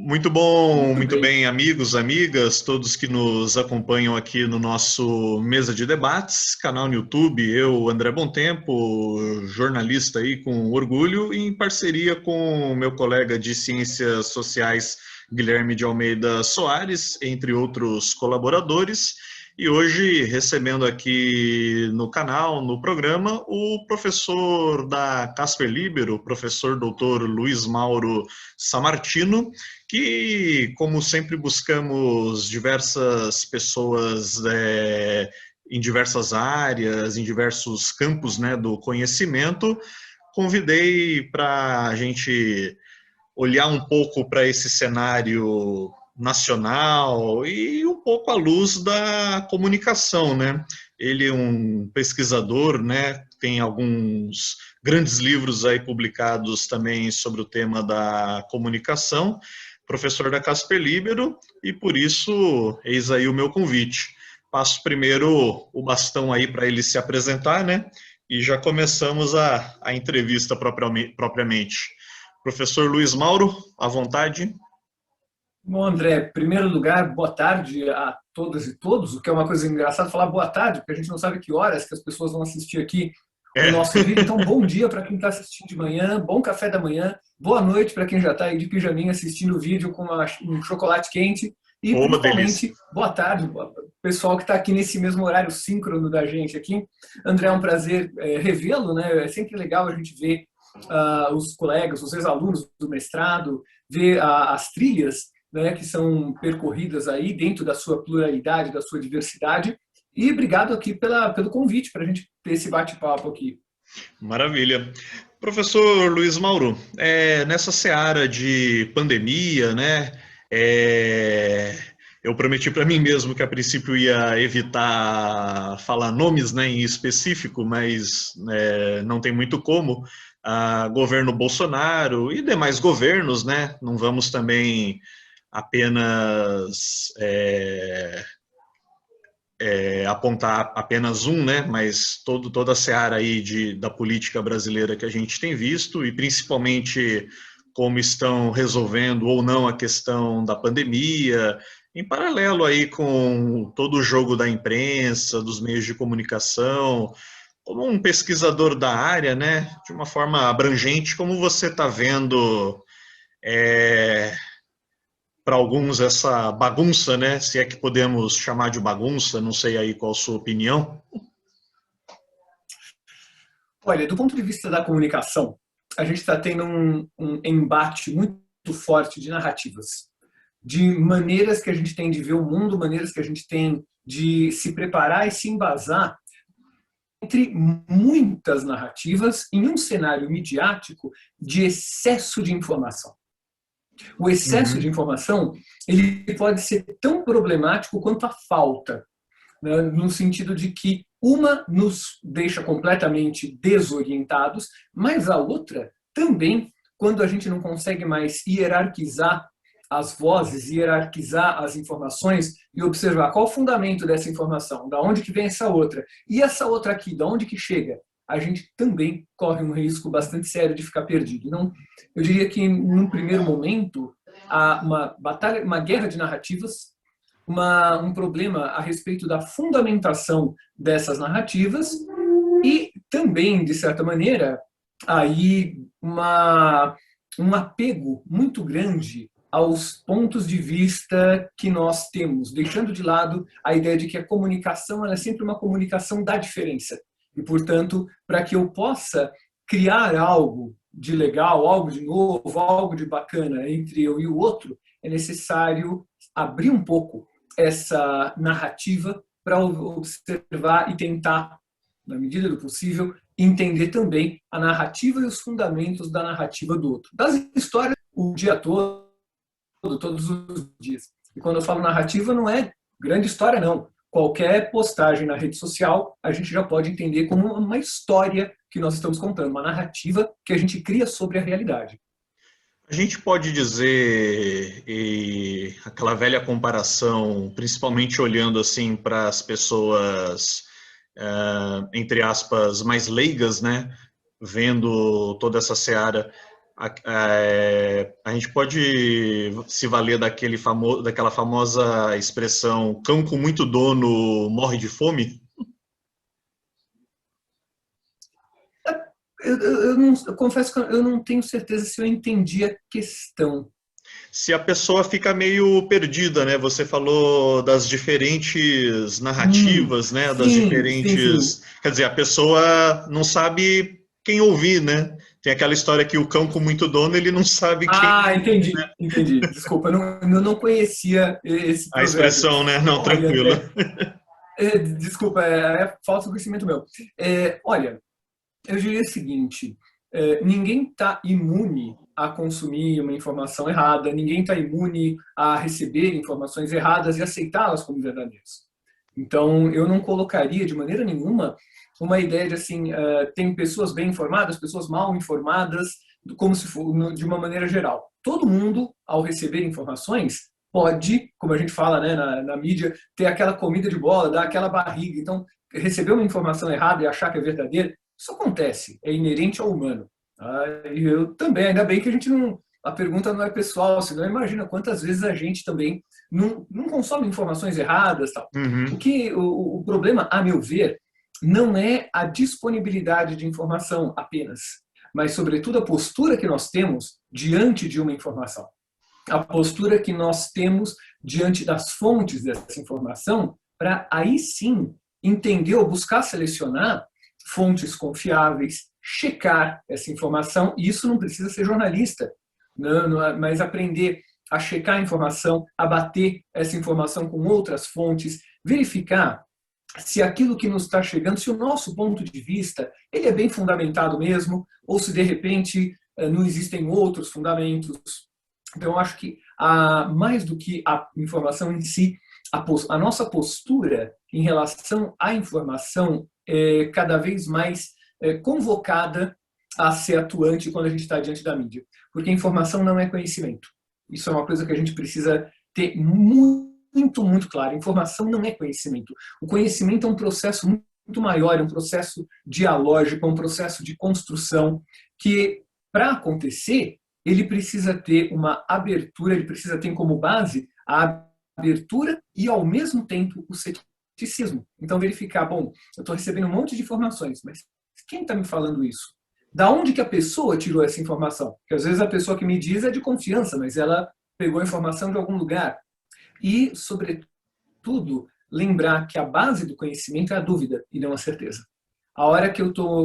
Muito bom, Muito muito bem. bem, amigos, amigas, todos que nos acompanham aqui no nosso Mesa de Debates, canal no YouTube. Eu, André Bontempo, jornalista aí com orgulho, em parceria com o meu colega de Ciências Sociais, Guilherme de Almeida Soares, entre outros colaboradores. E hoje recebendo aqui no canal, no programa, o professor da Casper Libero, o professor doutor Luiz Mauro Sammartino, que, como sempre, buscamos diversas pessoas em diversas áreas, em diversos campos, né, do conhecimento. Convidei para a gente olhar um pouco para esse cenário nacional e um pouco à luz da comunicação, né? Ele é um pesquisador, né? Tem alguns grandes livros aí publicados também sobre o tema da comunicação, professor da Casper Libero, e por isso eis aí o meu convite. Passo primeiro o bastão aí para ele se apresentar, né? E já começamos a entrevista propriamente. Professor Luiz Mauro, à vontade. Bom, André, em primeiro lugar, boa tarde a todas e todos, o que é uma coisa engraçada falar boa tarde, porque a gente não sabe que horas que as pessoas vão assistir aqui o É. nosso vídeo. Então, bom dia para quem está assistindo de manhã, bom café da manhã, boa noite para quem já está aí de pijaminha assistindo o vídeo com um chocolate quente e, Ô, delícia. principalmente, boa tarde, pessoal que está aqui nesse mesmo horário síncrono da gente aqui. André, é um prazer revê-lo, né? É sempre legal a gente ver os colegas, os ex-alunos do mestrado, ver as trilhas, né, que são percorridas aí dentro da sua pluralidade, da sua diversidade. E obrigado aqui pelo convite para a gente ter esse bate-papo aqui. Maravilha. Professor Luiz Mauro, nessa seara de pandemia, né? é, eu prometi para mim mesmo que a princípio ia evitar falar nomes, né, em específico, mas não tem muito como. Governo Bolsonaro e demais governos, né? Não vamos também apenas apontar apenas um, né, mas toda a seara aí da política brasileira que a gente tem visto, e principalmente como estão resolvendo ou não a questão da pandemia, em paralelo aí com todo o jogo da imprensa, dos meios de comunicação. Como um pesquisador da área, né, de uma forma abrangente, como você está vendo para alguns essa bagunça, né? Se é que podemos chamar de bagunça, não sei aí qual a sua opinião. Olha, do ponto de vista da comunicação, a gente está tendo um embate muito forte de narrativas, de maneiras que a gente tem de ver o mundo, maneiras que a gente tem de se preparar e se embasar entre muitas narrativas em um cenário midiático de excesso de informação. O excesso de Uhum. informação ele pode ser tão problemático quanto a falta, né? No sentido de que uma nos deixa completamente desorientados, mas a outra também, quando a gente não consegue mais hierarquizar as vozes, hierarquizar as informações e observar qual o fundamento dessa informação, da onde que vem essa outra, e essa outra aqui, da onde que chega, a gente também corre um risco bastante sério de ficar perdido. Então, eu diria que, num primeiro momento, há uma batalha, uma guerra de narrativas, um problema a respeito da fundamentação dessas narrativas e também, de certa maneira, aí um apego muito grande aos pontos de vista que nós temos, deixando de lado a ideia de que a comunicação ela é sempre uma comunicação da diferença. E, portanto, para que eu possa criar algo de legal, algo de novo, algo de bacana entre eu e o outro, é necessário abrir um pouco essa narrativa para observar e tentar, na medida do possível, entender também a narrativa e os fundamentos da narrativa do outro. Das histórias o dia todo, todos os dias. E quando eu falo narrativa, não é grande história, não. Qualquer postagem na rede social, a gente já pode entender como uma história que nós estamos contando, uma narrativa que a gente cria sobre a realidade. A gente pode dizer, e aquela velha comparação, principalmente olhando assim para as pessoas, entre aspas, mais leigas, né? Vendo toda essa seara. A gente pode se valer daquela famosa expressão cão com muito dono morre de fome? Eu confesso que eu não tenho certeza se eu entendi a questão. Se a pessoa fica meio perdida, né? Você falou das diferentes narrativas, né? Das Sim. diferentes. Quer dizer, a pessoa não sabe quem ouvir, né? Tem aquela história que o cão com muito dono, ele não sabe quem. Ah, entendi. Desculpa, eu não conhecia esse A provérbio. expressão, né? Não, Olha, tranquilo. desculpa, é falta de conhecimento meu. Olha, eu diria o seguinte, ninguém está imune a consumir uma informação errada, ninguém está imune a receber informações erradas e aceitá-las como verdadeiras. Então, eu não colocaria de maneira nenhuma uma ideia de assim, tem pessoas bem informadas, pessoas mal informadas, como se for de uma maneira geral. Todo mundo, ao receber informações, pode, como a gente fala, né, na mídia, ter aquela comida de bola, dar aquela barriga. Então, receber uma informação errada e achar que é verdadeira, isso acontece, é inerente ao humano. Tá? E eu também, ainda bem que a gente não. A pergunta não é pessoal, senão imagina quantas vezes a gente também não consome informações erradas. Tal. Uhum. O problema, a meu ver, não é a disponibilidade de informação apenas, mas, sobretudo, a postura que nós temos diante de uma informação. A postura que nós temos diante das fontes dessa informação, para aí sim entender ou buscar selecionar fontes confiáveis, checar essa informação, e isso não precisa ser jornalista, mas aprender a checar a informação, a bater essa informação com outras fontes, verificar se aquilo que nos está chegando, se o nosso ponto de vista ele é bem fundamentado mesmo, ou se de repente não existem outros fundamentos. Então, eu acho que mais do que a informação em si, a nossa postura em relação à informação é cada vez mais convocada a ser atuante quando a gente está diante da mídia. Porque informação não é conhecimento. Isso é uma coisa que a gente precisa ter muito claro. Informação não é conhecimento. O conhecimento é um processo muito maior, é um processo dialógico, é um processo de construção que, para acontecer, ele precisa ter uma abertura, ele precisa ter como base a abertura e, ao mesmo tempo, o ceticismo. Então, verificar, bom, eu estou recebendo um monte de informações, mas quem está me falando isso? Da onde que a pessoa tirou essa informação? Porque, às vezes, a pessoa que me diz é de confiança, mas ela pegou a informação de algum lugar. E, sobretudo, lembrar que a base do conhecimento é a dúvida e não a certeza. A hora que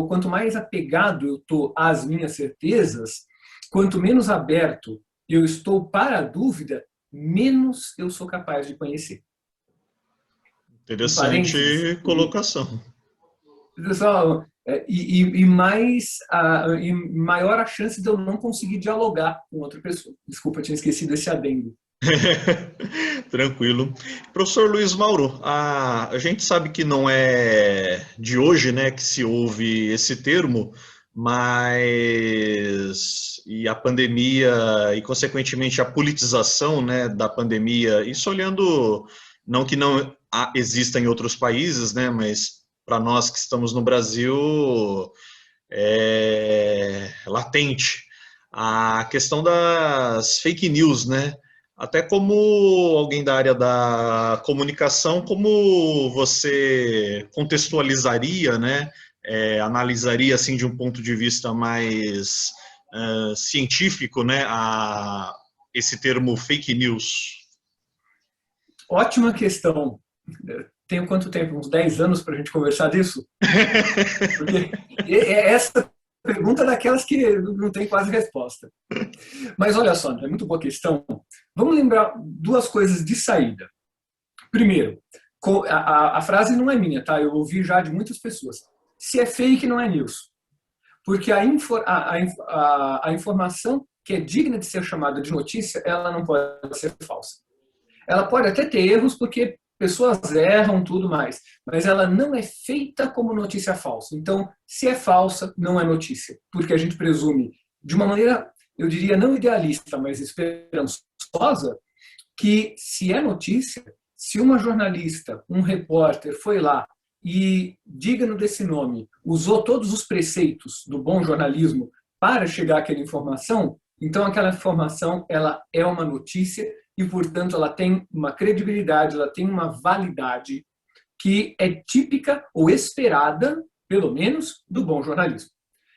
quanto mais apegado eu estou às minhas certezas, quanto menos aberto eu estou para a dúvida, menos eu sou capaz de conhecer. Interessante colocação. Pessoal, e maior a chance de eu não conseguir dialogar com outra pessoa. Desculpa, eu tinha esquecido esse adendo. Tranquilo. Professor Luiz Mauro, a gente sabe que não é de hoje, né, que se ouve esse termo, mas e a pandemia e consequentemente a politização, né, da pandemia, isso olhando não que não exista em outros países, né, mas para nós que estamos no Brasil é latente a questão das fake news, né? Até como alguém da área da comunicação, como você contextualizaria, né? Analisaria assim de um ponto de vista mais científico, né? Esse termo fake news. Ótima questão. Tenho quanto tempo? Uns 10 anos para a gente conversar disso? Porque essa pergunta é daquelas que não tem quase resposta. Mas olha só, é muito boa questão. Vamos lembrar duas coisas de saída. Primeiro, a frase não é minha, tá? Eu ouvi já de muitas pessoas. Se é fake, não é news. Porque a informação que é digna de ser chamada de notícia, ela não pode ser falsa. Ela pode até ter erros, porque pessoas erram, tudo mais, mas ela não é feita como notícia falsa. Então, se é falsa, não é notícia, porque a gente presume, de uma maneira, eu diria, não idealista, mas esperançosa, que se é notícia, se uma jornalista, um repórter foi lá e, digno desse nome, usou todos os preceitos do bom jornalismo para chegar àquela informação, então aquela informação ela é uma notícia e, portanto, ela tem uma credibilidade, ela tem uma validade que é típica ou esperada, pelo menos, do bom jornalismo.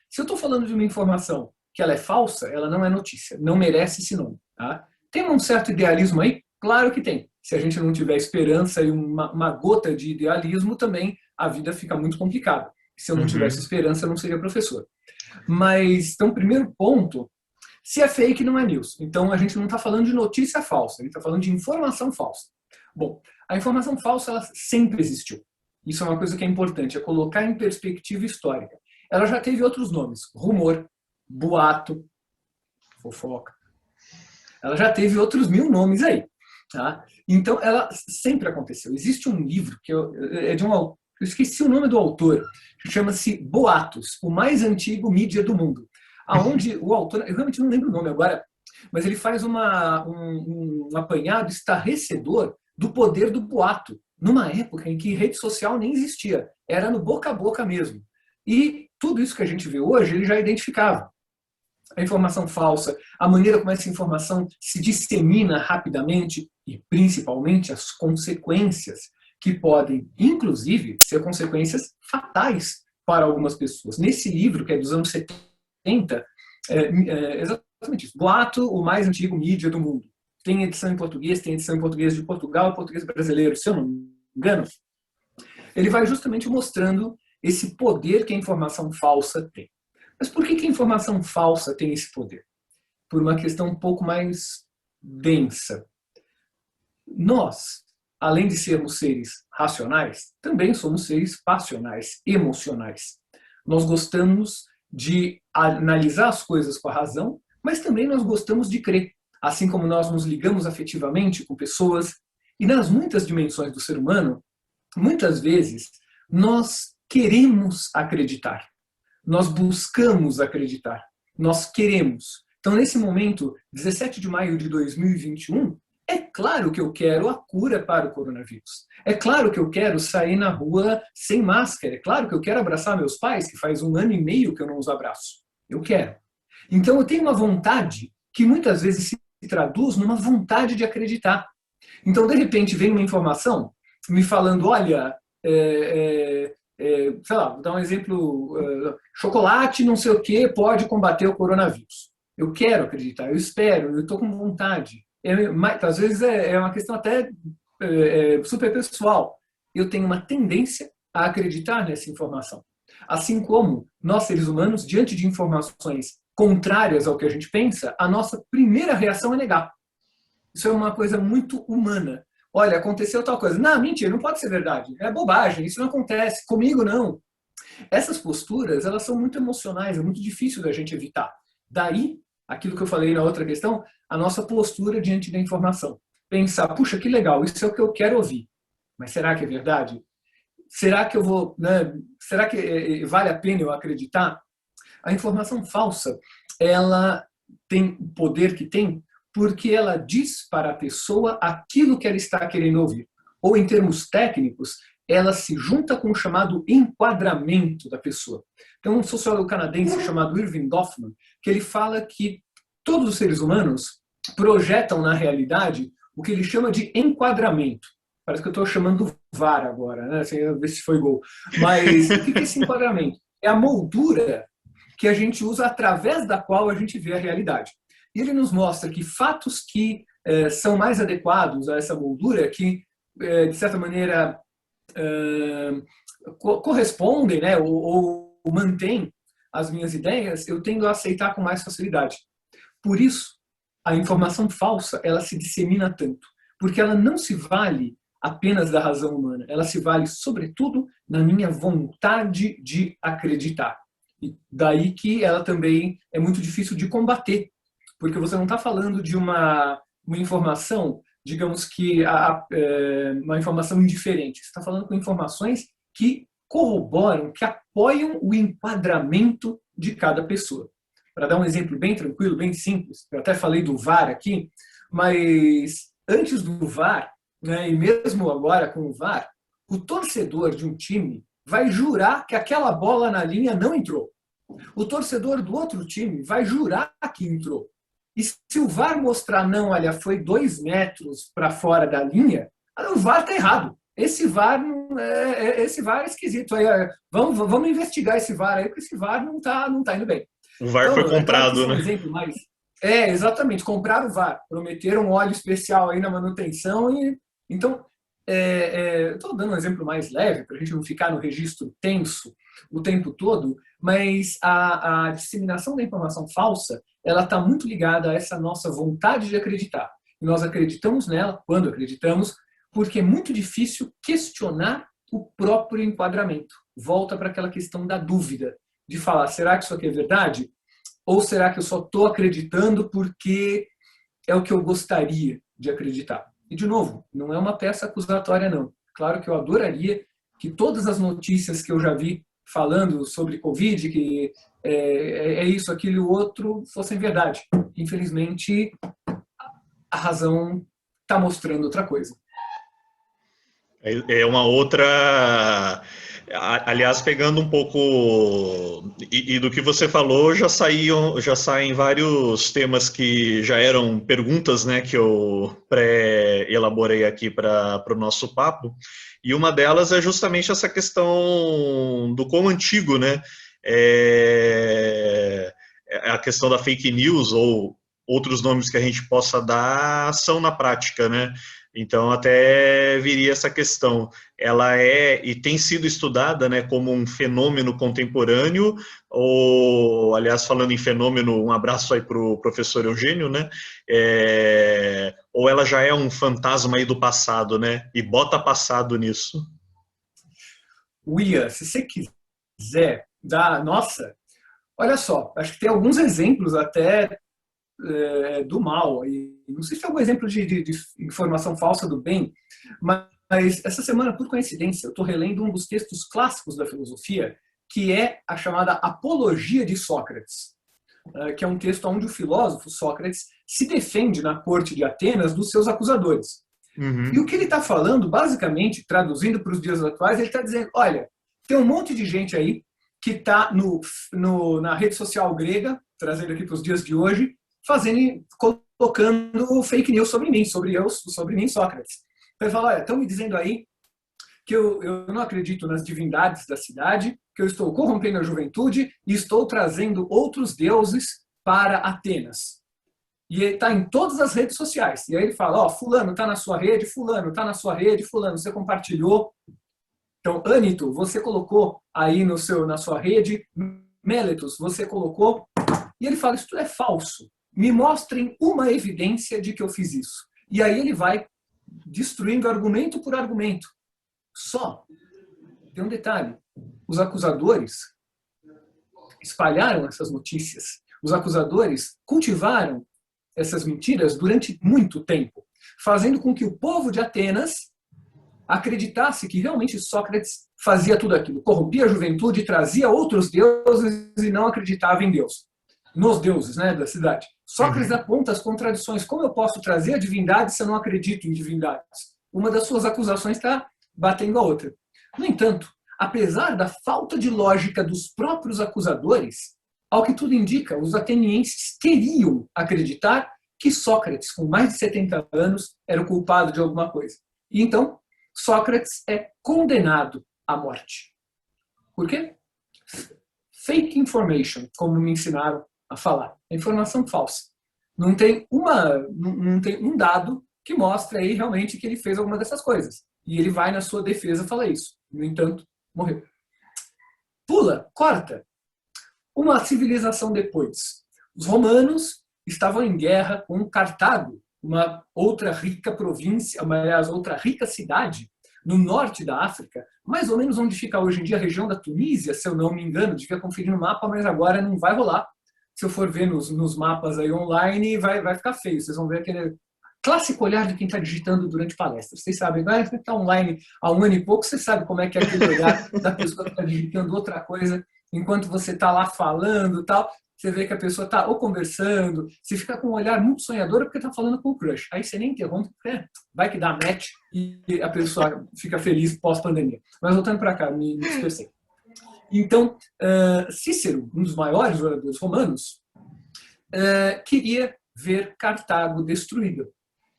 Se eu estou falando de uma informação que ela é falsa, ela não é notícia, não merece esse nome. Tá? Tem um certo idealismo aí? Claro que tem. Se a gente não tiver esperança e uma gota de idealismo, também a vida fica muito complicada. Se eu não tivesse esperança, eu não seria professor. Mas, então, primeiro ponto, se é fake, não é news. Então, a gente não está falando de notícia falsa, a gente está falando de informação falsa. Bom, a informação falsa, ela sempre existiu. Isso é uma coisa que é importante, é colocar em perspectiva histórica. Ela já teve outros nomes, rumor, boato, fofoca. Ela já teve outros 1000 nomes aí. Tá? Então, ela sempre aconteceu. Existe um livro, que é de eu esqueci o nome do autor, chama-se Boatos, o mais antigo mídia do mundo. Aonde o autor, eu realmente não lembro o nome agora, mas ele faz um apanhado estarrecedor do poder do boato, numa época em que rede social nem existia, era no boca a boca mesmo. E tudo isso que a gente vê hoje, ele já identificava. A informação falsa, a maneira como essa informação se dissemina rapidamente e, principalmente, as consequências que podem, inclusive, ser consequências fatais para algumas pessoas. Nesse livro, que é dos anos 70, exatamente isso. Boato, o mais antigo mídia do mundo. Tem edição em português, tem edição em português de Portugal, português brasileiro, se eu não me engano. Ele vai justamente mostrando esse poder que a informação falsa tem. Mas por que a informação falsa tem esse poder? Por uma questão um pouco mais densa. Nós, além de sermos seres racionais, também somos seres passionais, emocionais. Nós gostamos de analisar as coisas com a razão, mas também nós gostamos de crer. Assim como nós nos ligamos afetivamente com pessoas, e nas muitas dimensões do ser humano, muitas vezes nós queremos acreditar. Nós buscamos acreditar. Nós queremos. Então, nesse momento, 17 de maio de 2021, é claro que eu quero a cura para o coronavírus. É claro que eu quero sair na rua sem máscara. É claro que eu quero abraçar meus pais, que faz 1 ano e meio que eu não os abraço. Eu quero. Então, eu tenho uma vontade que muitas vezes se traduz numa vontade de acreditar. Então, de repente, vem uma informação me falando, olha, sei lá, vou dar um exemplo, chocolate não sei o que pode combater o coronavírus. Eu quero acreditar, eu espero, eu estou com vontade. Às vezes é uma questão até super pessoal. Eu tenho uma tendência a acreditar nessa informação. Assim como nós, seres humanos, diante de informações contrárias ao que a gente pensa, a nossa primeira reação é negar. Isso é uma coisa muito humana. Olha, aconteceu tal coisa. Não, mentira, não pode ser verdade. É bobagem, isso não acontece. Comigo, não. Essas posturas, elas são muito emocionais, é muito difícil da gente evitar. Daí, aquilo que eu falei na outra questão, a nossa postura diante da informação. Pensar, puxa, que legal, isso é o que eu quero ouvir. Mas será que é verdade? Será que eu vou, né? Será que vale a pena eu acreditar? A informação falsa, ela tem o poder que tem porque ela diz para a pessoa aquilo que ela está querendo ouvir. Ou, em termos técnicos, ela se junta com o chamado enquadramento da pessoa. Tem um sociólogo canadense chamado Irving Goffman, que ele fala que todos os seres humanos projetam na realidade o que ele chama de enquadramento. Parece que eu estou chamando VAR agora, né? Sem ver se foi gol. Mas o que é esse enquadramento? É a moldura que a gente usa através da qual a gente vê a realidade. E ele nos mostra que fatos que são mais adequados a essa moldura, que, de certa maneira, correspondem, né, ou mantêm as minhas ideias, eu tendo a aceitar com mais facilidade. Por isso, a informação falsa, ela se dissemina tanto, porque ela não se vale apenas da razão humana, ela se vale, sobretudo, na minha vontade de acreditar. E daí que ela também é muito difícil de combater, porque você não está falando de uma informação, digamos que uma informação indiferente. Você está falando com informações que corroboram, que apoiam o enquadramento de cada pessoa. Para dar um exemplo bem tranquilo, bem simples, eu até falei do VAR aqui, mas antes do VAR, né, e mesmo agora com o VAR, o torcedor de um time vai jurar que aquela bola na linha não entrou. O torcedor do outro time vai jurar que entrou. E se o VAR mostrar, não, olha, foi 2 metros para fora da linha, o VAR está errado. Esse VAR é esquisito. Aí, vamos investigar esse VAR aí, porque esse VAR não tá indo bem. O VAR foi comprado, claro, né? Um exemplo mais. Exatamente, compraram o VAR, prometeram um óleo especial aí na manutenção e então estou dando um exemplo mais leve para a gente não ficar no registro tenso o tempo todo, mas a disseminação da informação falsa ela está muito ligada a essa nossa vontade de acreditar. E nós acreditamos nela quando acreditamos, porque é muito difícil questionar o próprio enquadramento. Volta para aquela questão da dúvida, de falar, será que isso aqui é verdade? Ou será que eu só estou acreditando porque é o que eu gostaria de acreditar? E, de novo, não é uma peça acusatória, não. Claro que eu adoraria que todas as notícias que eu já vi falando sobre Covid, que é isso, aquilo e o outro, fossem verdade. Infelizmente, a razão está mostrando outra coisa. É uma outra... Aliás, pegando um pouco e do que você falou, já saem vários temas que já eram perguntas, né, que eu pré-elaborei aqui para o nosso papo. E uma delas é justamente essa questão do quão antigo, né, a questão da fake news ou outros nomes que a gente possa dar são na prática, né? Então, até viria essa questão. Ela é e tem sido estudada, né, como um fenômeno contemporâneo, ou, aliás, falando em fenômeno, um abraço aí para o professor Eugênio, né? Ou ela já é um fantasma aí do passado, né? E bota passado nisso. Uia, se você quiser dar... Nossa, olha só, acho que tem alguns exemplos até do mal. E não sei se é algum exemplo de informação falsa do bem, mas essa semana, por coincidência, eu estou relendo um dos textos clássicos da filosofia, que é a chamada Apologia de Sócrates, que é um texto onde o filósofo Sócrates se defende na corte de Atenas dos seus acusadores. Uhum. E o que ele está falando, basicamente, traduzindo para os dias atuais, ele está dizendo, olha, tem um monte de gente aí que está na rede social grega, trazendo aqui para os dias de hoje, colocando fake news sobre mim, sobre mim, Sócrates. Ele fala, olha, estão me dizendo aí que eu não acredito nas divindades da cidade, que eu estou corrompendo a juventude e estou trazendo outros deuses para Atenas. E ele está em todas as redes sociais. E aí ele fala, ó, fulano está na sua rede, fulano está na sua rede, fulano, você compartilhou. Então, Ânito, você colocou aí na sua rede, Meletos, você colocou. E ele fala, isso tudo é falso. Me mostrem uma evidência de que eu fiz isso. E aí ele vai destruindo argumento por argumento. Só tem um detalhe. Os acusadores espalharam essas notícias. Os acusadores cultivaram essas mentiras durante muito tempo, fazendo com que o povo de Atenas acreditasse que realmente Sócrates fazia tudo aquilo. Corrompia a juventude, trazia outros deuses e não acreditava em Deus. Nos deuses, né, da cidade. Sócrates aponta as contradições. Como eu posso trazer a divindade se eu não acredito em divindades? Uma das suas acusações está batendo a outra. No entanto, apesar da falta de lógica dos próprios acusadores, ao que tudo indica, os atenienses queriam acreditar que Sócrates, com mais de 70 anos, era o culpado de alguma coisa. E então, Sócrates é condenado à morte. Por quê? Fake information, como me ensinaram a falar. É informação falsa. Não tem um dado que mostre aí realmente que ele fez alguma dessas coisas. E ele vai na sua defesa falar isso. No entanto, morreu. Pula, corta. Uma civilização depois. Os romanos estavam em guerra com Cartago, uma outra rica província, aliás, outra rica cidade no norte da África, mais ou menos onde fica hoje em dia a região da Tunísia, se eu não me engano, devia conferir no mapa, mas agora não vai rolar. Se eu for ver nos mapas aí online, vai ficar feio. Vocês vão ver aquele clássico olhar de quem está digitando durante palestras. Vocês sabem, vai estar online há um ano e pouco, você sabe como é que é aquele olhar da pessoa que está digitando outra coisa, enquanto você está lá falando e tal. Você vê que a pessoa está ou conversando, se fica com um olhar muito sonhador é porque está falando com o crush. Aí você nem interrompe, porque vai que dá match e a pessoa fica feliz pós-pandemia. Mas voltando para cá, me dispersei. Então, Cícero, um dos maiores oradores romanos, queria ver Cartago destruída,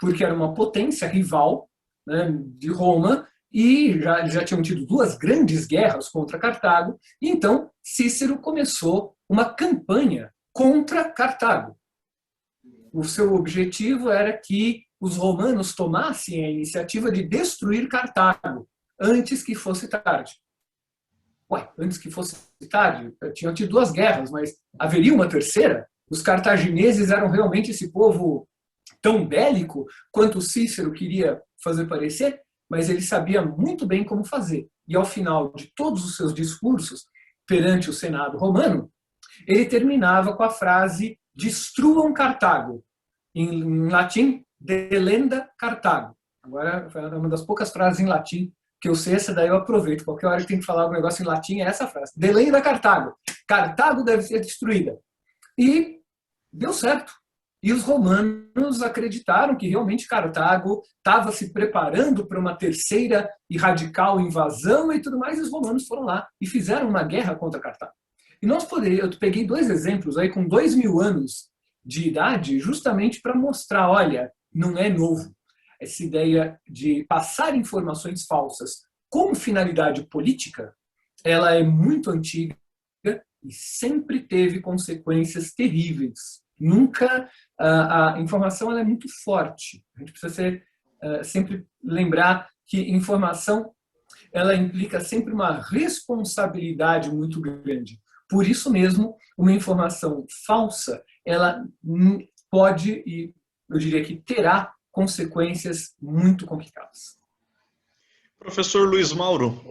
porque era uma potência rival, né, de Roma, e eles já tinham tido duas grandes guerras contra Cartago, e então Cícero começou uma campanha contra Cartago. O seu objetivo era que os romanos tomassem a iniciativa de destruir Cartago antes que fosse tarde. Antes que fosse tarde, tinham tido duas guerras, mas haveria uma terceira? Os cartagineses eram realmente esse povo tão bélico quanto Cícero queria fazer parecer? Mas ele sabia muito bem como fazer. E ao final de todos os seus discursos perante o Senado romano, ele terminava com a frase: destruam Cartago. Em latim, delenda Cartago. Agora, é uma das poucas frases em latim que eu sei, essa daí eu aproveito. Qualquer hora que tem que falar um negócio em latim é essa frase: delenda Cartago. Cartago deve ser destruída. E deu certo. E os romanos acreditaram que realmente Cartago estava se preparando para uma terceira e radical invasão e tudo mais, e os romanos foram lá e fizeram uma guerra contra Cartago. E eu peguei dois exemplos aí com 2000 anos de idade, justamente para mostrar, olha, não é novo. Essa ideia de passar informações falsas com finalidade política, ela é muito antiga e sempre teve consequências terríveis. Nunca a informação ela é muito forte. A gente precisa sempre lembrar que informação ela implica sempre uma responsabilidade muito grande. Por isso mesmo, uma informação falsa ela pode e eu diria que terá consequências muito complicadas. Professor Luiz Mauro,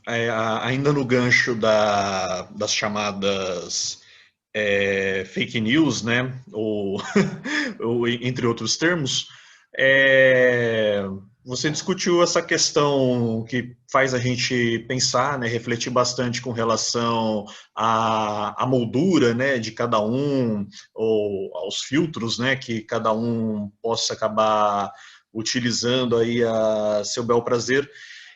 ainda no gancho das chamadas fake news, né, ou entre outros termos, você discutiu essa questão que faz a gente pensar, né, refletir bastante com relação à moldura, né, de cada um, ou aos filtros, né, que cada um possa acabar utilizando aí a seu bel prazer.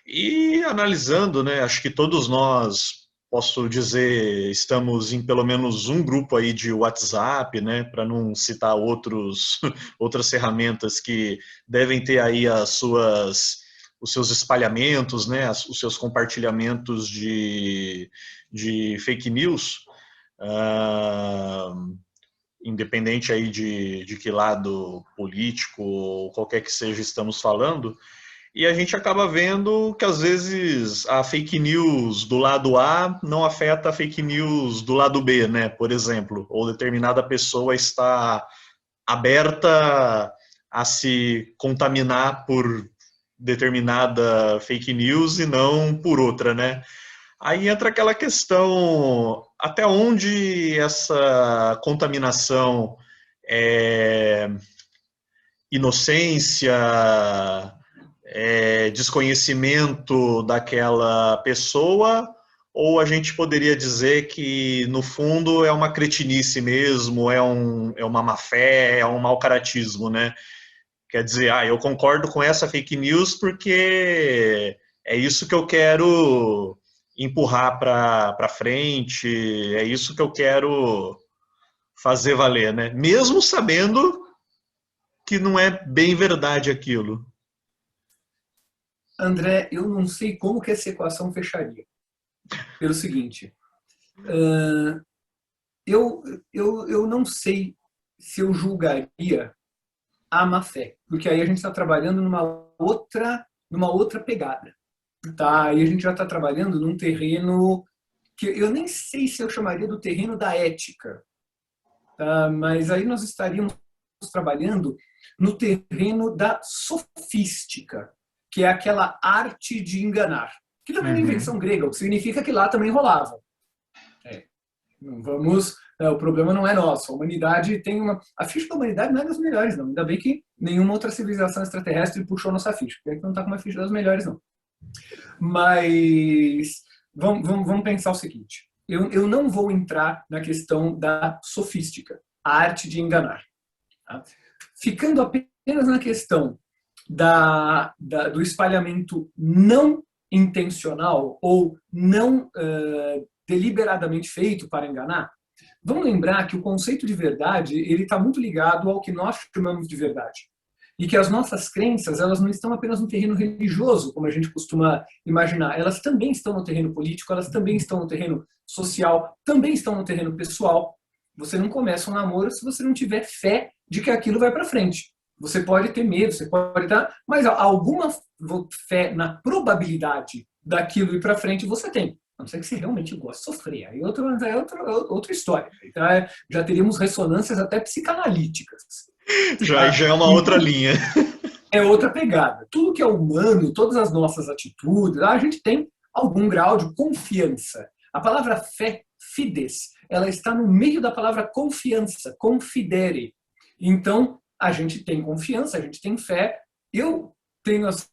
E analisando, né, acho que todos nós, posso dizer, estamos em pelo menos um grupo aí de WhatsApp, né, para não citar outras ferramentas que devem ter aí os seus espalhamentos, né, os seus compartilhamentos de fake news, independente aí de que lado político ou qualquer que seja estamos falando. E a gente acaba vendo que, às vezes, a fake news do lado A não afeta a fake news do lado B, né? Por exemplo, ou determinada pessoa está aberta a se contaminar por determinada fake news e não por outra, né? Aí entra aquela questão, até onde essa contaminação é inocência, desconhecimento daquela pessoa, ou a gente poderia dizer que, no fundo, é uma cretinice mesmo, é uma má-fé, é um mau caratismo, né? Quer dizer, eu concordo com essa fake news porque é isso que eu quero empurrar para frente, é isso que eu quero fazer valer, né? Mesmo sabendo que não é bem verdade aquilo. André, eu não sei como que essa equação fecharia. Pelo seguinte, eu não sei se eu julgaria a má-fé, porque aí a gente está trabalhando numa outra pegada. Tá? Aí a gente já está trabalhando num terreno que eu nem sei se eu chamaria do terreno da ética, tá? Mas aí nós estaríamos trabalhando no terreno da sofística, que é aquela arte de enganar, que também é uma invenção grega, o que significa que lá também rolava. O problema não é nosso. A humanidade tem a ficha da humanidade não é das melhores, não. Ainda bem que nenhuma outra civilização extraterrestre puxou nossa ficha, porque a gente não está com uma ficha das melhores, não. Mas vamos pensar o seguinte: eu não vou entrar na questão da sofística, a arte de enganar. Tá? Ficando apenas na questão do espalhamento não intencional ou não deliberadamente feito para enganar? Vamos lembrar que o conceito de verdade ele está muito ligado ao que nós chamamos de verdade. E que as nossas crenças elas não estão apenas no terreno religioso, como a gente costuma imaginar. Elas também estão no terreno político, elas também estão no terreno social, também estão no terreno pessoal. Você não começa um namoro se você não tiver fé de que aquilo vai para frente. Você pode ter medo, você pode dar, mas alguma fé na probabilidade daquilo ir para frente você tem. A não ser que você realmente gosta de sofrer. Aí outra história. Então, já teríamos ressonâncias até psicanalíticas. Já é uma outra linha. É outra pegada. Tudo que é humano, todas as nossas atitudes, a gente tem algum grau de confiança. A palavra fé, fides, ela está no meio da palavra confiança, confidere. Então, a gente tem confiança, a gente tem fé. Eu tenho as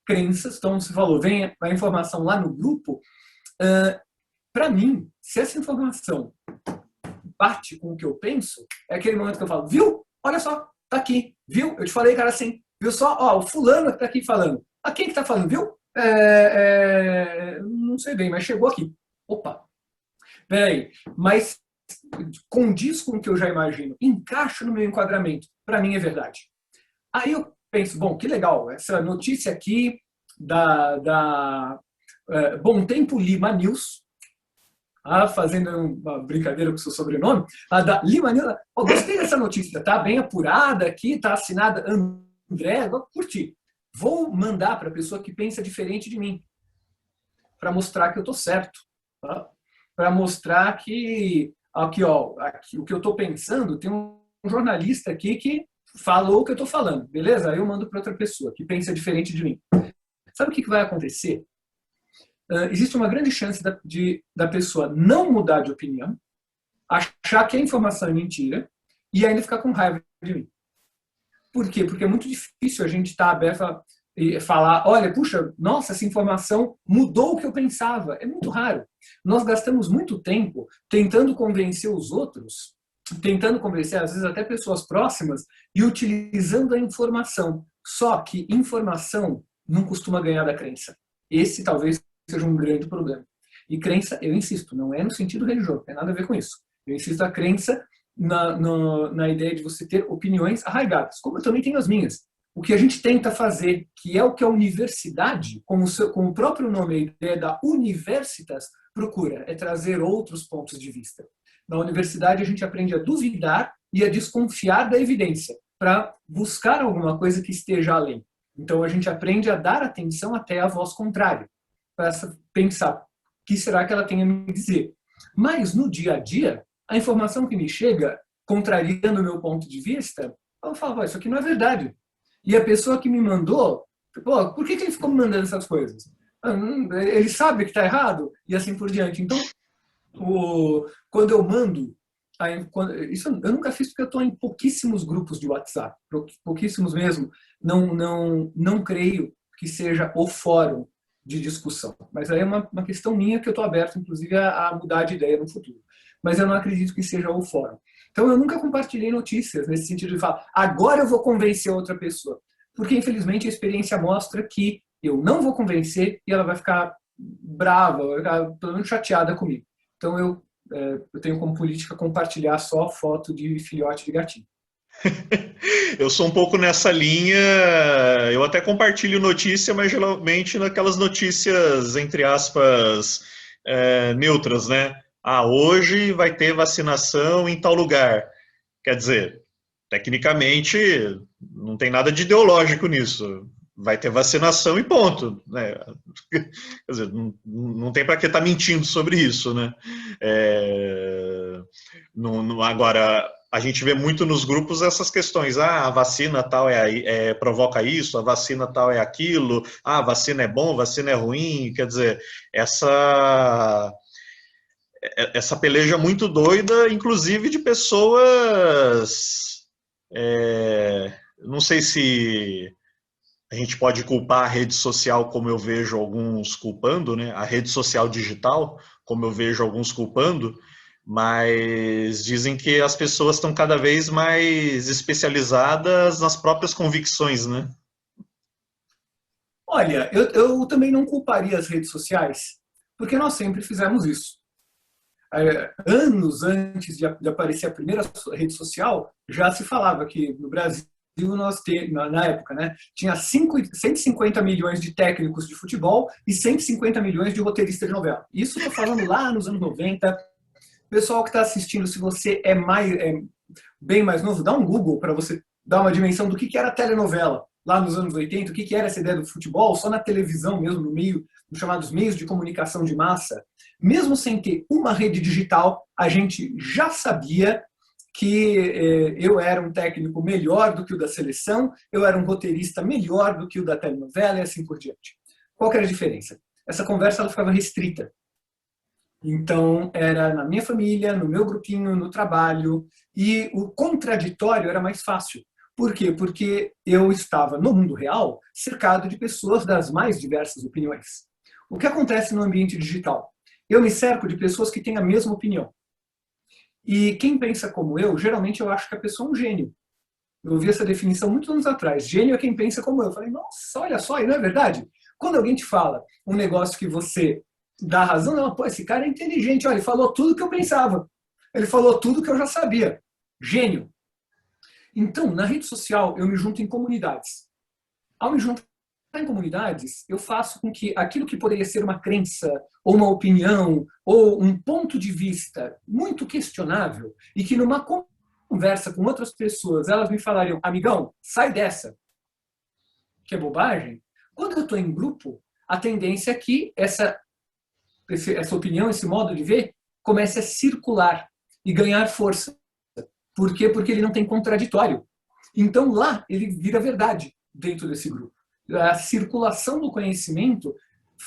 crenças, então você falou, vem a informação lá no grupo. Para mim, se essa informação bate com o que eu penso, é aquele momento que eu falo, viu? Olha só, tá aqui, viu? Eu te falei, cara, assim, viu só? Ó, o fulano que tá aqui falando. A quem que tá falando, viu? Não sei bem, mas chegou aqui. Opa, peraí, mas condiz com o que eu já imagino, encaixa no meu enquadramento, para mim é verdade. Aí eu penso, bom, que legal, essa notícia aqui da Bom Tempo Lima News, fazendo uma brincadeira com o seu sobrenome, da Lima News, gostei dessa notícia, tá bem apurada aqui, tá assinada André, vou curtir. Vou mandar para a pessoa que pensa diferente de mim, para mostrar que eu estou certo, tá? Para mostrar que aqui, o que eu estou pensando, tem um jornalista aqui que falou o que eu estou falando, beleza? Aí eu mando para outra pessoa que pensa diferente de mim. Sabe o que vai acontecer? Existe uma grande chance da pessoa não mudar de opinião, achar que a informação é mentira e ainda ficar com raiva de mim. Por quê? Porque é muito difícil a gente estar aberto a falar, olha, puxa, nossa, essa informação mudou o que eu pensava. É muito raro. Nós gastamos muito tempo tentando convencer os outros, tentando convencer, às vezes, até pessoas próximas, e utilizando a informação. Só que informação não costuma ganhar da crença. Esse talvez seja um grande problema. E crença, eu insisto, não é no sentido religioso, não tem nada a ver com isso. Eu insisto a crença na ideia de você ter opiniões arraigadas, como eu também tenho as minhas. O que a gente tenta fazer, que é o que a universidade, com o próprio nome, a ideia da universitas, procura, é trazer outros pontos de vista. Na universidade a gente aprende a duvidar e a desconfiar da evidência, para buscar alguma coisa que esteja além. Então a gente aprende a dar atenção até à voz contrária, para pensar, o que será que ela tem a me dizer? Mas no dia a dia, a informação que me chega, contrariando o meu ponto de vista, eu falo, isso aqui não é verdade. E a pessoa que me mandou, por que ele ficou me mandando essas coisas? Ele sabe que está errado? E assim por diante. Então, quando eu mando, isso eu nunca fiz porque eu estou em pouquíssimos grupos de WhatsApp, pouquíssimos mesmo. Não creio que seja o fórum de discussão. Mas aí é uma questão minha que eu estou aberto, inclusive, a mudar de ideia no futuro. Mas eu não acredito que seja o fórum. Então, eu nunca compartilhei notícias nesse sentido de falar, agora eu vou convencer outra pessoa. Porque, infelizmente, a experiência mostra que eu não vou convencer e ela vai ficar brava, vai ficar pelo menos chateada comigo. Então, eu tenho como política compartilhar só foto de filhote de gatinho. Eu sou um pouco nessa linha, eu até compartilho notícia, mas geralmente naquelas notícias, entre aspas, neutras, né? Hoje vai ter vacinação em tal lugar. Quer dizer, tecnicamente, não tem nada de ideológico nisso. Vai ter vacinação e ponto, né? Quer dizer, não tem para que estar mentindo sobre isso, né? Agora, a gente vê muito nos grupos essas questões. A vacina tal provoca isso, a vacina tal é aquilo, a vacina é bom, a vacina é ruim. Quer dizer, essa peleja muito doida, inclusive de pessoas... não sei se a gente pode culpar a rede social como eu vejo alguns culpando, né? A rede social digital, como eu vejo alguns culpando, mas dizem que as pessoas estão cada vez mais especializadas nas próprias convicções, né? Olha, eu também não culparia as redes sociais, porque nós sempre fizemos isso. Anos antes de aparecer a primeira rede social, já se falava que no Brasil nós na época, né, tinha 150 milhões de técnicos de futebol e 150 milhões de roteiristas de novela. Isso estou falando lá nos anos 90. Pessoal que está assistindo, se você é bem mais novo, dá um Google para você dar uma dimensão do que era a telenovela lá nos anos 80, o que era essa ideia do futebol, só na televisão mesmo, no meio, nos chamados meios de comunicação de massa. Mesmo sem ter uma rede digital, a gente já sabia que eu era um técnico melhor do que o da seleção, eu era um roteirista melhor do que o da telenovela e assim por diante. Qual que era a diferença? Essa conversa ela ficava restrita. Então, era na minha família, no meu grupinho, no trabalho, e o contraditório era mais fácil. Por quê? Porque eu estava no mundo real cercado de pessoas das mais diversas opiniões. O que acontece no ambiente digital? Eu me cerco de pessoas que têm a mesma opinião. E quem pensa como eu, geralmente eu acho que a pessoa é um gênio. Eu ouvi essa definição muitos anos atrás. Gênio é quem pensa como eu. Eu falei, nossa, olha só, e não é verdade? Quando alguém te fala um negócio que você dá razão, não, pô, esse cara é inteligente, olha, ele falou tudo que eu pensava. Ele falou tudo que eu já sabia. Gênio. Então, na rede social, eu me junto em comunidades. Ao me juntar em comunidades, eu faço com que aquilo que poderia ser uma crença, ou uma opinião, ou um ponto de vista muito questionável, e que numa conversa com outras pessoas, elas me falariam, amigão, sai dessa, que é bobagem. Quando eu estou em grupo, a tendência é que essa opinião, esse modo de ver, comece a circular e ganhar força. Por quê? Porque ele não tem contraditório. Então lá ele vira verdade dentro desse grupo. A circulação do conhecimento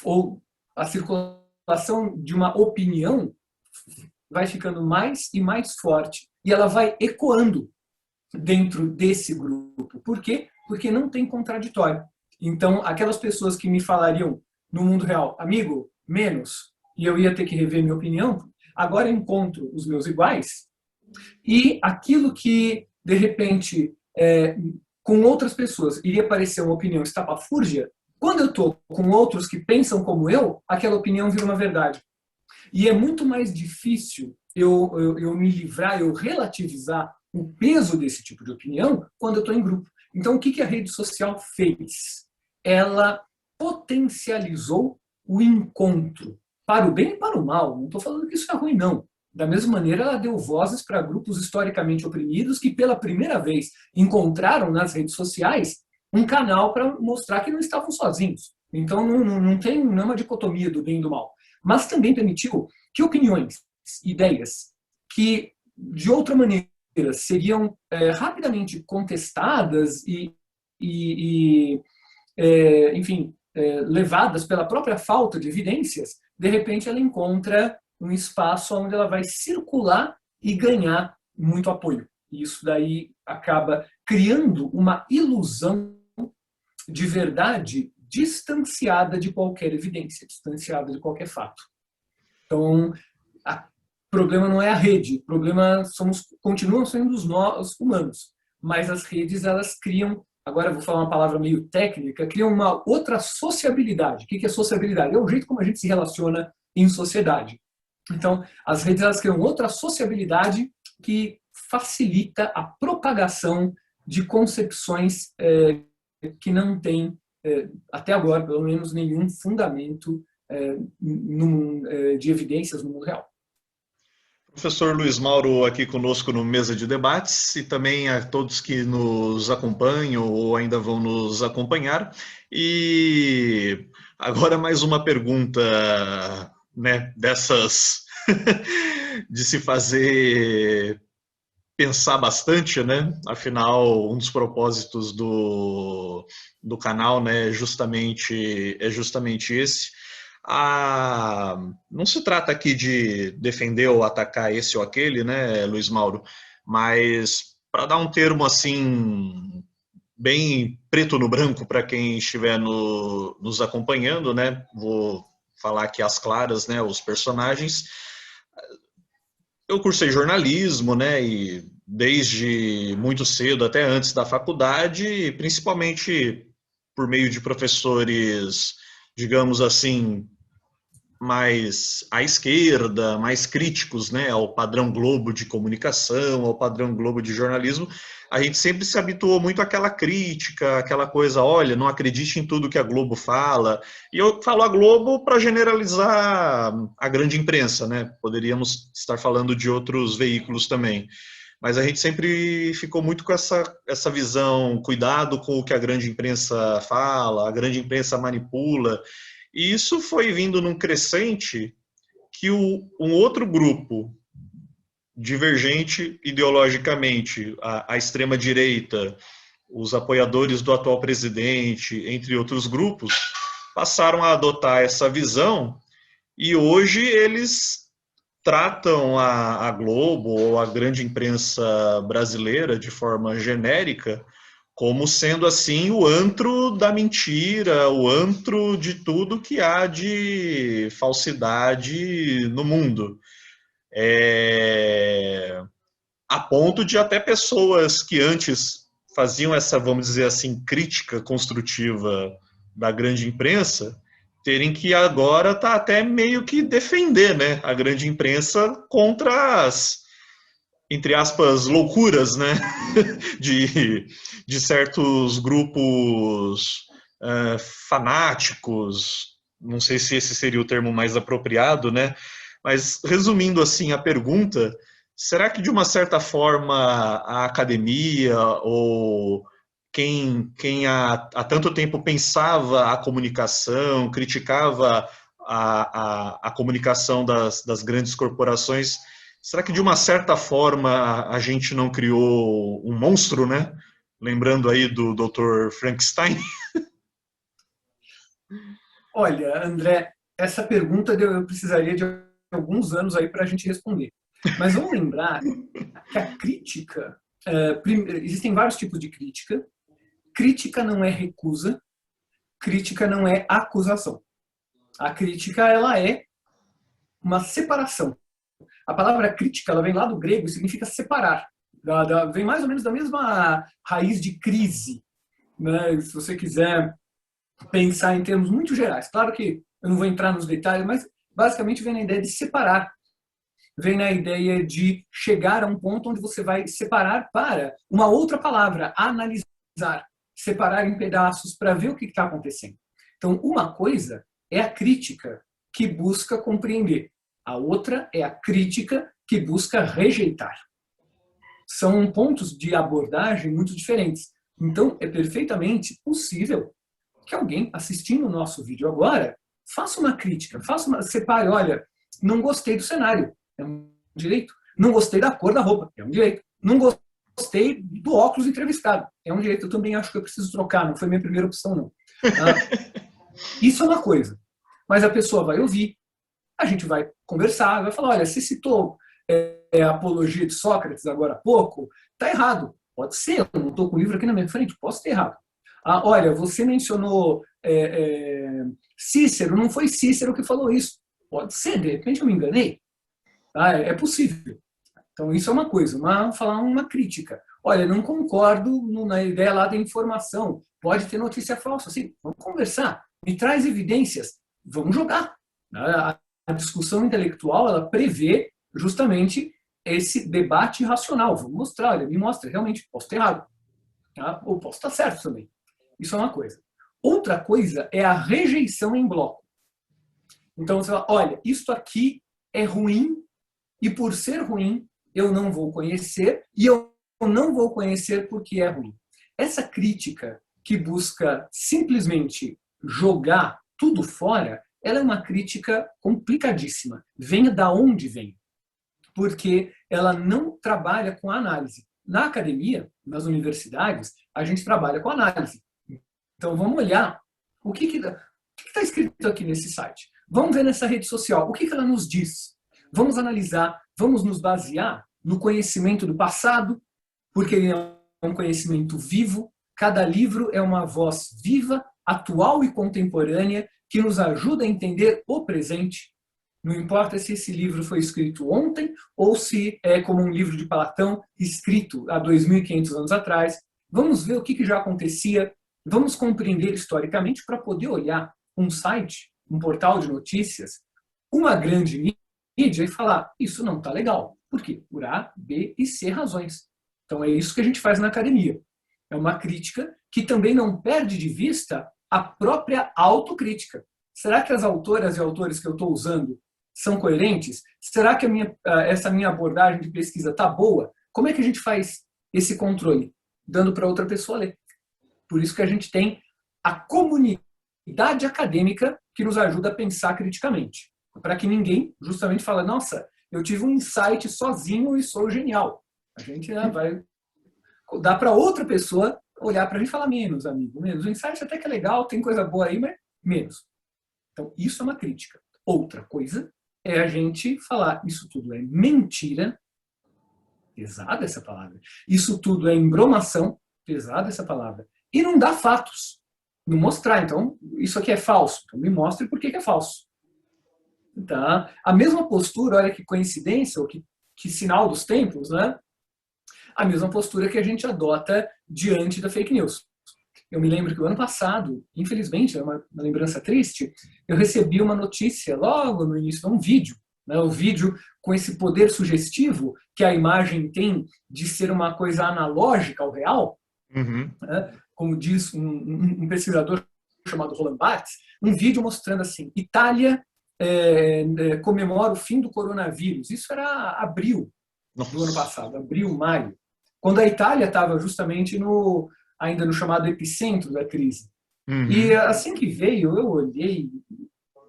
ou a circulação de uma opinião vai ficando mais e mais forte e ela vai ecoando dentro desse grupo. Por quê? Porque não tem contraditório. Então, aquelas pessoas que me falariam no mundo real, amigo, menos, e eu ia ter que rever minha opinião, agora encontro os meus iguais e aquilo que, de repente, com outras pessoas iria parecer uma opinião estapafúrdia, quando eu estou com outros que pensam como eu, aquela opinião vira uma verdade. E é muito mais difícil eu me livrar, eu relativizar o peso desse tipo de opinião quando eu estou em grupo. Então, o que a rede social fez? Ela potencializou o encontro, para o bem e para o mal. Não estou falando que isso é ruim, não. Da mesma maneira, ela deu vozes para grupos historicamente oprimidos que, pela primeira vez, encontraram nas redes sociais um canal para mostrar que não estavam sozinhos. Então, não tem uma dicotomia do bem e do mal. Mas também permitiu que opiniões, ideias, que, de outra maneira, seriam rapidamente contestadas enfim, levadas pela própria falta de evidências, de repente ela encontra um espaço onde ela vai circular e ganhar muito apoio. E isso daí acaba criando uma ilusão de verdade distanciada de qualquer evidência, distanciada de qualquer fato. Então, o problema não é a rede, o problema continuam sendo nós humanos, mas as redes elas criam, agora eu vou falar uma palavra meio técnica, criam uma outra sociabilidade. O que é sociabilidade? É o jeito como a gente se relaciona em sociedade. Então, as redes elas criam outra sociabilidade que facilita a propagação de concepções que não têm, até agora, pelo menos, nenhum fundamento de evidências no mundo real. Professor Luiz Mauro aqui conosco no Mesa de Debates e também a todos que nos acompanham ou ainda vão nos acompanhar. E agora mais uma pergunta, né, dessas de se fazer pensar bastante, né? Afinal, um dos propósitos do canal, né, é justamente esse. Não se trata aqui de defender ou atacar esse ou aquele, né, Luiz Mauro, mas para dar um termo assim bem preto no branco para quem estiver nos acompanhando, né, vou falar aqui às claras, né, os personagens. Eu cursei jornalismo, né, e desde muito cedo, até antes da faculdade, principalmente por meio de professores, digamos assim, mais à esquerda, mais críticos, né, ao padrão Globo de comunicação, ao padrão Globo de jornalismo, a gente sempre se habituou muito àquela crítica, aquela coisa, olha, não acredite em tudo que a Globo fala. E eu falo a Globo para generalizar a grande imprensa, né? Poderíamos estar falando de outros veículos também. Mas a gente sempre ficou muito com essa visão, cuidado com o que a grande imprensa fala, a grande imprensa manipula. E isso foi vindo num crescente que um outro grupo divergente ideologicamente, a extrema-direita, os apoiadores do atual presidente, entre outros grupos, passaram a adotar essa visão e hoje eles tratam a Globo ou a grande imprensa brasileira de forma genérica como sendo assim o antro da mentira, o antro de tudo que há de falsidade no mundo. A ponto de até pessoas que antes faziam essa, vamos dizer assim, crítica construtiva da grande imprensa, terem que agora tá até meio que defender, né, a grande imprensa contra as, entre aspas, loucuras, né, de certos grupos fanáticos, não sei se esse seria o termo mais apropriado, né, mas resumindo assim a pergunta, será que de uma certa forma a academia ou quem há tanto tempo pensava a comunicação, criticava a comunicação das grandes corporações, será que de uma certa forma a gente não criou um monstro, né? Lembrando aí do Dr. Frankenstein? Olha, André, essa pergunta eu precisaria de alguns anos aí para a gente responder. Mas vamos lembrar que a crítica, existem vários tipos de crítica. Crítica não é recusa, crítica não é acusação. A crítica, ela é uma separação. A palavra crítica, ela vem lá do grego e significa separar. Vem mais ou menos da mesma raiz de crise, né? Se você quiser pensar em termos muito gerais. Claro que eu não vou entrar nos detalhes, mas basicamente vem na ideia de separar. Vem na ideia de chegar a um ponto onde você vai separar para uma outra palavra, analisar, separar em pedaços para ver o que está acontecendo. Então, uma coisa é a crítica que busca compreender. A outra é a crítica que busca rejeitar. São pontos de abordagem muito diferentes. Então, é perfeitamente possível que alguém assistindo o nosso vídeo agora faça uma crítica, separe, olha, não gostei do cenário, é um direito. Não gostei da cor da roupa, é um direito. Não gostei do óculos entrevistado, é um direito. Eu também acho que eu preciso trocar, não foi minha primeira opção, não. Isso é uma coisa. Mas a pessoa vai ouvir, a gente vai conversar, vai falar, olha, você citou a apologia de Sócrates agora há pouco, está errado. Pode ser, eu não estou com o livro aqui na minha frente, posso ter errado. Olha, você mencionou Cícero, não foi Cícero que falou isso. Pode ser, de repente eu me enganei. É possível. Então isso é uma coisa, falar uma crítica. Olha, não concordo na ideia lá da informação. Pode ter notícia falsa. Assim, vamos conversar. Me traz evidências. Vamos jogar. A discussão intelectual, ela prevê justamente esse debate racional. Vou mostrar, olha, me mostra, realmente, posso estar errado. Ou posso estar certo também. Isso é uma coisa. Outra coisa é a rejeição em bloco. Então você fala, olha, isto aqui é ruim e por ser ruim eu não vou conhecer e eu não vou conhecer porque é ruim. Essa crítica que busca simplesmente jogar tudo fora, ela é uma crítica complicadíssima. Venha da onde vem. Porque ela não trabalha com análise. Na academia, nas universidades, a gente trabalha com análise. Então vamos olhar o que está escrito aqui nesse site. Vamos ver nessa rede social, o que ela nos diz. Vamos analisar, vamos nos basear no conhecimento do passado, porque ele é um conhecimento vivo. Cada livro é uma voz viva, atual e contemporânea, que nos ajuda a entender o presente. Não importa se esse livro foi escrito ontem ou se é como um livro de Platão escrito há 2.500 anos atrás. Vamos ver o que já acontecia Vamos compreender historicamente para poder olhar um site, um portal de notícias, uma grande mídia e falar, isso não está legal. Por quê? Por A, B e C razões. Então é isso que a gente faz na academia. É uma crítica que também não perde de vista a própria autocrítica. Será que as autoras e autores que eu estou usando são coerentes? Será que essa minha abordagem de pesquisa está boa? Como é que a gente faz esse controle? Dando para outra pessoa ler. Por isso que a gente tem a comunidade acadêmica que nos ajuda a pensar criticamente. Para que ninguém justamente fale, nossa, eu tive um insight sozinho e sou genial. A gente vai dar para outra pessoa olhar para a gente e falar, menos, amigo, menos. O insight até que é legal, tem coisa boa aí, mas menos. Então, isso é uma crítica. Outra coisa é a gente falar, isso tudo é mentira, pesada essa palavra, isso tudo é embromação, pesada essa palavra, e não dá fatos, não mostrar, então, isso aqui é falso, então me mostre por que é falso. Tá? A mesma postura, olha que coincidência, ou que sinal dos tempos, né? A mesma postura que a gente adota diante da fake news. Eu me lembro que o ano passado, infelizmente, é uma lembrança triste, eu recebi uma notícia logo no início, um vídeo, né, um vídeo com esse poder sugestivo que a imagem tem de ser uma coisa analógica ao real, né, como diz um pesquisador chamado Roland Barthes, um vídeo mostrando assim, Itália comemora o fim do coronavírus. Isso era abril do ano passado, abril, maio, quando a Itália estava justamente ainda no chamado epicentro da crise. E assim que veio, eu olhei,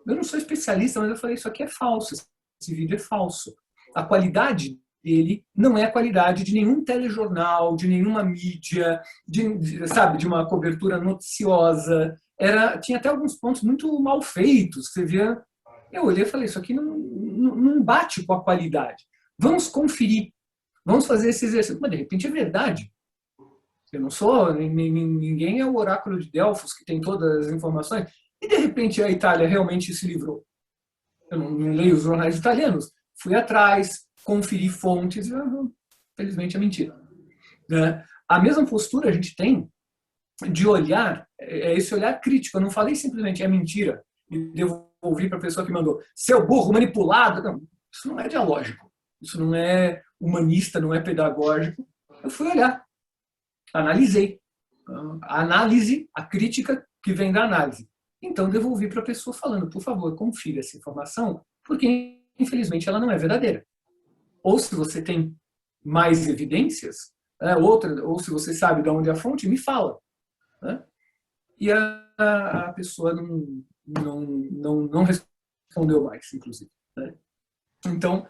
eu não sou especialista, mas eu falei, isso aqui é falso, esse vídeo é falso. A qualidade dele não é a qualidade de nenhum telejornal, de nenhuma mídia, de uma cobertura noticiosa. Tinha até alguns pontos muito mal feitos, você via. Eu olhei e falei, isso aqui não bate com a qualidade. Vamos conferir, vamos fazer esse exercício. Mas de repente é verdade. Eu não sou, ninguém é o oráculo de Delfos que tem todas as informações. E de repente a Itália realmente se livrou. Eu não leio os jornais italianos. Fui atrás, conferi fontes, e felizmente é mentira. A mesma postura a gente tem de olhar, é esse olhar crítico. Eu não falei simplesmente é mentira e devolvi para a pessoa que mandou. Seu burro, manipulado. Não, isso não é dialógico. Isso não é humanista, não é pedagógico. Eu fui olhar. Analisei. A análise, a crítica que vem da análise. Então, devolvi para a pessoa falando, por favor, confira essa informação, porque, infelizmente, ela não é verdadeira. Ou se você tem mais evidências, ou se você sabe de onde é a fonte, me fala. Né? E a pessoa não respondeu mais, inclusive. Né? Então,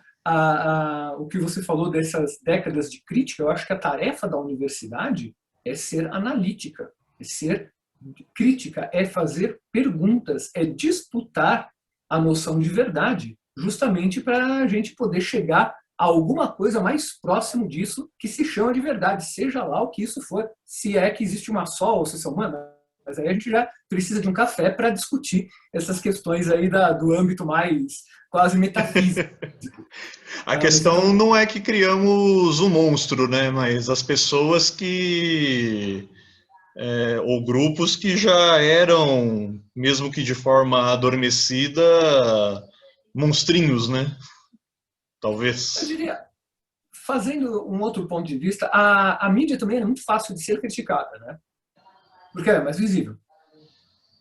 o que você falou dessas décadas de crítica, eu acho que a tarefa da universidade é ser analítica, é ser crítica, é fazer perguntas, é disputar a noção de verdade, justamente para a gente poder chegar a alguma coisa mais próximo disso que se chama de verdade, seja lá o que isso for, se é que existe uma só ou se são humanas. Mas aí a gente já precisa de um café para discutir essas questões aí do âmbito mais quase metafísico. A questão não é que criamos um monstro, né? Mas as pessoas ou grupos que já eram, mesmo que de forma adormecida, monstrinhos, né? Talvez. Eu diria, fazendo um outro ponto de vista, a mídia também é muito fácil de ser criticada, né? Porque ela é mais visível.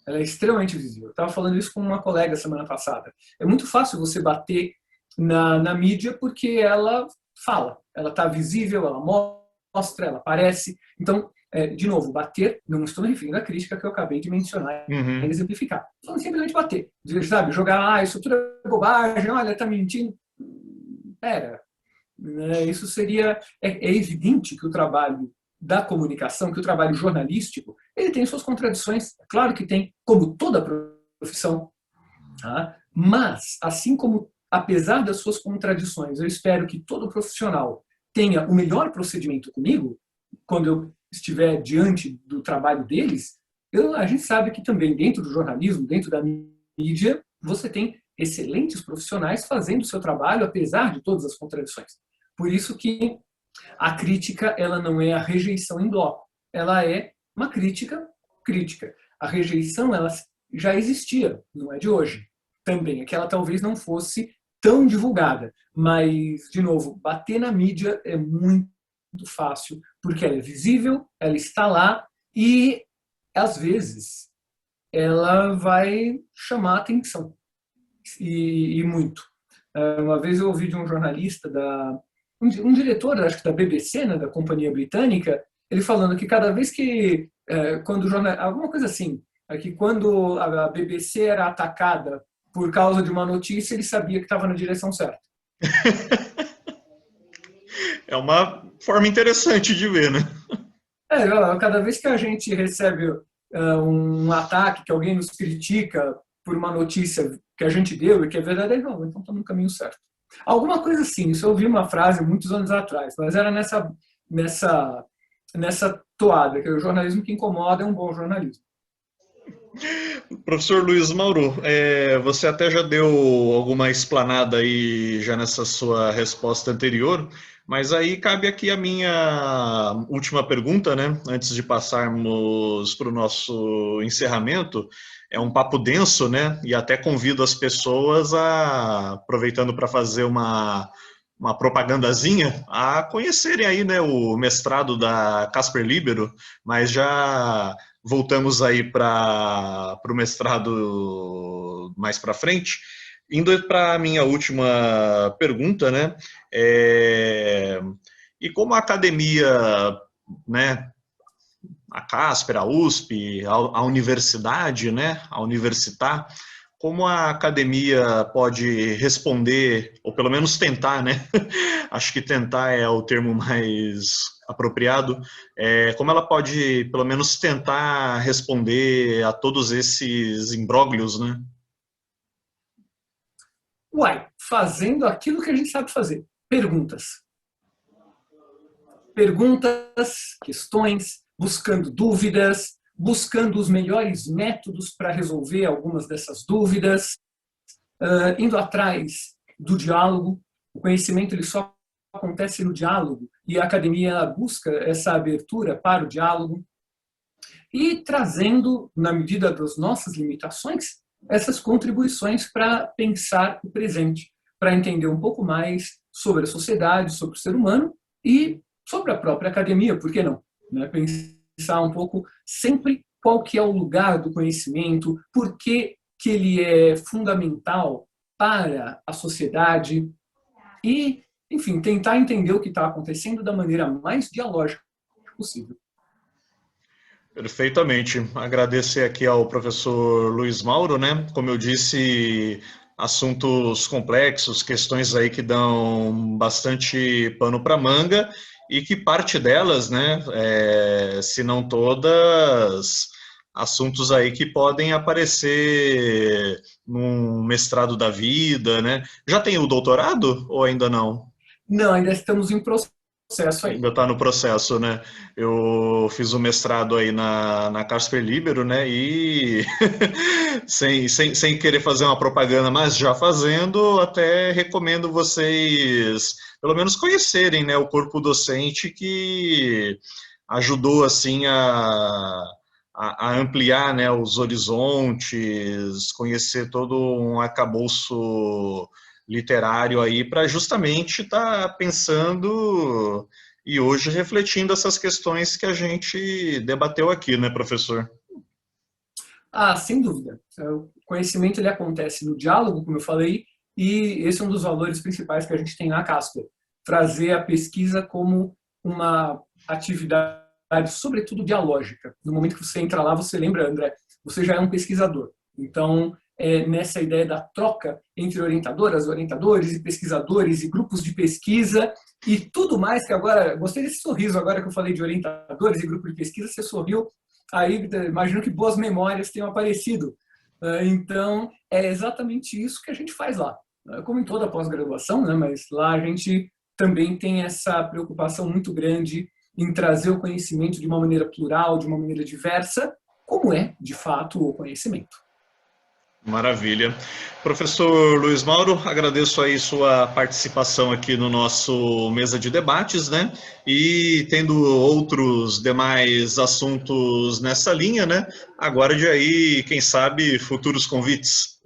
Ela é extremamente visível. Eu estava falando isso com uma colega semana passada. É muito fácil você bater na mídia porque ela fala. Ela está visível, ela mostra, ela aparece. Então, de novo, bater, não estou me referindo à crítica que eu acabei de mencionar e exemplificar. Então, simplesmente bater. Sabe, jogar, isso tudo é bobagem, olha, está mentindo. Pera. Isso seria... É evidente que o trabalho da comunicação, que o trabalho jornalístico, ele tem suas contradições, claro que tem, como toda profissão, tá? Mas, assim como, apesar das suas contradições, eu espero que todo profissional tenha o melhor procedimento comigo, quando eu estiver diante do trabalho deles, a gente sabe que também dentro do jornalismo, dentro da mídia, você tem excelentes profissionais fazendo o seu trabalho, apesar de todas as contradições. Por isso que a crítica, ela não é a rejeição em bloco. Ela é uma crítica crítica. A rejeição, ela já existia, não é de hoje. Também, é que ela talvez não fosse tão divulgada. Mas, de novo, bater na mídia é muito fácil, porque ela é visível, ela está lá e, às vezes, ela vai chamar atenção. E muito. Uma vez eu ouvi de um jornalista, um diretor, acho que da BBC, né, da companhia britânica, ele falando que cada vez que, quando o jornal, alguma coisa assim, que quando a BBC era atacada por causa de uma notícia, ele sabia que estava na direção certa. É uma forma interessante de ver, né? Cada vez que a gente recebe um ataque, que alguém nos critica por uma notícia que a gente deu e que é verdadeira, não, então estamos no caminho certo. Alguma coisa assim, isso eu ouvi uma frase muitos anos atrás, mas era nessa toada, que o jornalismo que incomoda é um bom jornalismo. Professor Luiz Mauro, você até já deu alguma explanada aí já nessa sua resposta anterior, mas aí cabe aqui a minha última pergunta, né? Antes de passarmos para o nosso encerramento. É um papo denso, né? E até convido as pessoas aproveitando para fazer uma propagandazinha, a conhecerem aí, né, o mestrado da Casper Libero, mas já voltamos aí para o mestrado mais para frente. Indo para a minha última pergunta, né? E como a academia, né, a Casper, a USP, a universidade, né, a Universitar, como a academia pode responder, ou pelo menos tentar, né? Acho que tentar é o termo mais apropriado. Como ela pode, pelo menos, tentar responder a todos esses imbróglios, né? Fazendo aquilo que a gente sabe fazer. Perguntas. Perguntas, questões, buscando dúvidas, buscando os melhores métodos para resolver algumas dessas dúvidas, indo atrás do diálogo. O conhecimento ele só acontece no diálogo e a academia busca essa abertura para o diálogo e trazendo, na medida das nossas limitações, essas contribuições para pensar o presente, para entender um pouco mais sobre a sociedade, sobre o ser humano e sobre a própria academia, por que não? Pensar um pouco sempre qual que é o lugar do conhecimento, por que ele é fundamental para a sociedade e, enfim, tentar entender o que está acontecendo da maneira mais dialógica possível. Perfeitamente. Agradecer aqui ao professor Luiz Mauro, né? Como eu disse, assuntos complexos, questões aí que dão bastante pano para manga e que parte delas, né, se não todas, assuntos aí que podem aparecer num mestrado da vida, né? Já tem o doutorado ou ainda não? Não, ainda estamos em processo aí. Ainda está no processo, né? Eu fiz o mestrado aí na Casper Libero, né? E sem querer fazer uma propaganda, mas já fazendo, até recomendo vocês, pelo menos, conhecerem, né, o corpo docente que ajudou assim a ampliar, né, os horizontes, conhecer todo um arcabouço literário aí para justamente estar pensando e hoje refletindo essas questões que a gente debateu aqui, né, professor? Sem dúvida. O conhecimento ele acontece no diálogo, como eu falei, e esse é um dos valores principais que a gente tem na Casper. Trazer a pesquisa como uma atividade, sobretudo dialógica. No momento que você entra lá, você lembra, André, você já é um pesquisador. Então, nessa ideia da troca entre orientadoras, orientadores e pesquisadores e grupos de pesquisa e tudo mais que agora, gostei desse sorriso agora que eu falei de orientadores e grupo de pesquisa, você sorriu, aí imagino que boas memórias tenham aparecido. Então, é exatamente isso que a gente faz lá. Como em toda pós-graduação, né? Mas lá a gente também tem essa preocupação muito grande em trazer o conhecimento de uma maneira plural, de uma maneira diversa, como é, de fato, o conhecimento. Maravilha. Professor Luiz Mauro, agradeço aí sua participação aqui no nosso mesa de debates, né? E tendo outros demais assuntos nessa linha, né? Aguarde aí, quem sabe, futuros convites.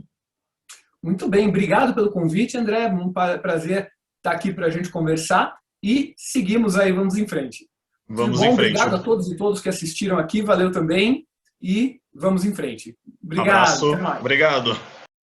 Muito bem, obrigado pelo convite, André. Um prazer estar aqui para a gente conversar e seguimos aí, vamos em frente. Tudo Vamos bom? em frente. Obrigado a todos e todas que assistiram aqui, valeu também e vamos em frente. Obrigado, Abraço, até mais. obrigado.